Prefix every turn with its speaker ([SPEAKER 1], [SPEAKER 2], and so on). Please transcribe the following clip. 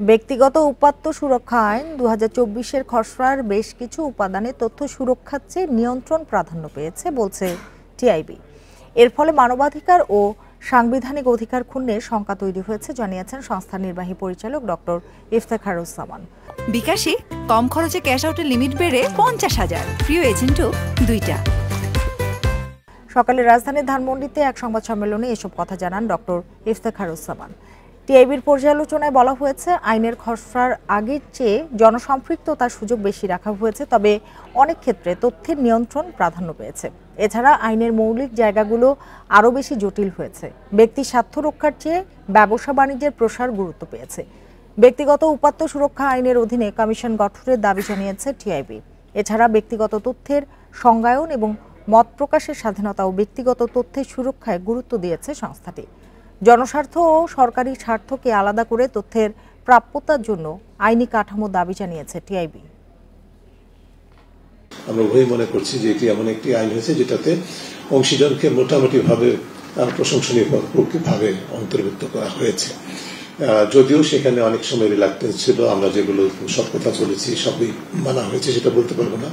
[SPEAKER 1] ব্যক্তিগত উপাত্ত সুরক্ষা আইন 2024-এর খসড়ার বেশ কিছু উপাদানে তথ্য সুরক্ষার চেয়ে নিয়ন্ত্রণ প্রাধান্য পেয়েছে বলছে টিআইবি। এর ফলে মানবাধিকার ও সাংবিধানিক অধিকার ক্ষুণ্ণের শঙ্কা তৈরি হয়েছে জানিয়েছেন সংস্থার নির্বাহী পরিচালক ডক্টর ইফতেখারুজ্জামান।
[SPEAKER 2] বিকাশে কম খরচে ক্যাশ আউটের লিমিট বেড়ে 50,000, প্রিয় এজেন্টও 2টা।
[SPEAKER 1] সকালে রাজধানীর ধানমন্ডিতে এক সংবাদ সম্মেলনে এসব কথা জানান ডক্টর ইফতেখারুজ্জামান। টিআইবির পর্যালোচনায় বলা হয়েছে, আইনের খসড়ার আগের চেয়ে জনসম্পৃক্ততার সুযোগ বেশি রাখা হয়েছে, তবে অনেক ক্ষেত্রে তথ্যের নিয়ন্ত্রণ প্রাধান্য পেয়েছে। এছাড়া আইনের মৌলিক জায়গাগুলো আরও বেশি জটিল হয়েছে। ব্যক্তি স্বার্থ রক্ষার চেয়ে ব্যবসা বাণিজ্যের প্রসার গুরুত্ব পেয়েছে। ব্যক্তিগত উপাত্ত সুরক্ষা আইনের অধীনে কমিশন গঠনের দাবি জানিয়েছে টিআইবি। এছাড়া ব্যক্তিগত তথ্যের সংজ্ঞায়ন এবং মত প্রকাশের স্বাধীনতা ও ব্যক্তিগত তথ্যের সুরক্ষায় গুরুত্ব দিয়েছে সংস্থাটি। জনস্বার্থ ও সরকারি স্বার্থকে আলাদা করে তথ্যের প্রাপ্যতার জন্য আইনি কাঠামো দাবি জানিয়েছে টিআইবি।
[SPEAKER 3] আমরা উভয় মনে করছি যে এটি এমন একটি আইন হয়েছে যেটাতে অংশীজনকে মোটামুটিভাবে প্রশংসনীয় ভাবে অন্তর্ভুক্ত করা হয়েছে। যদিও সেখানে অনেক সময় রিলাক্টেন্স ছিল, আমরা যেগুলো সব কথা বলেছি সবই মানা হয়েছে সেটা বলতে পারবো না।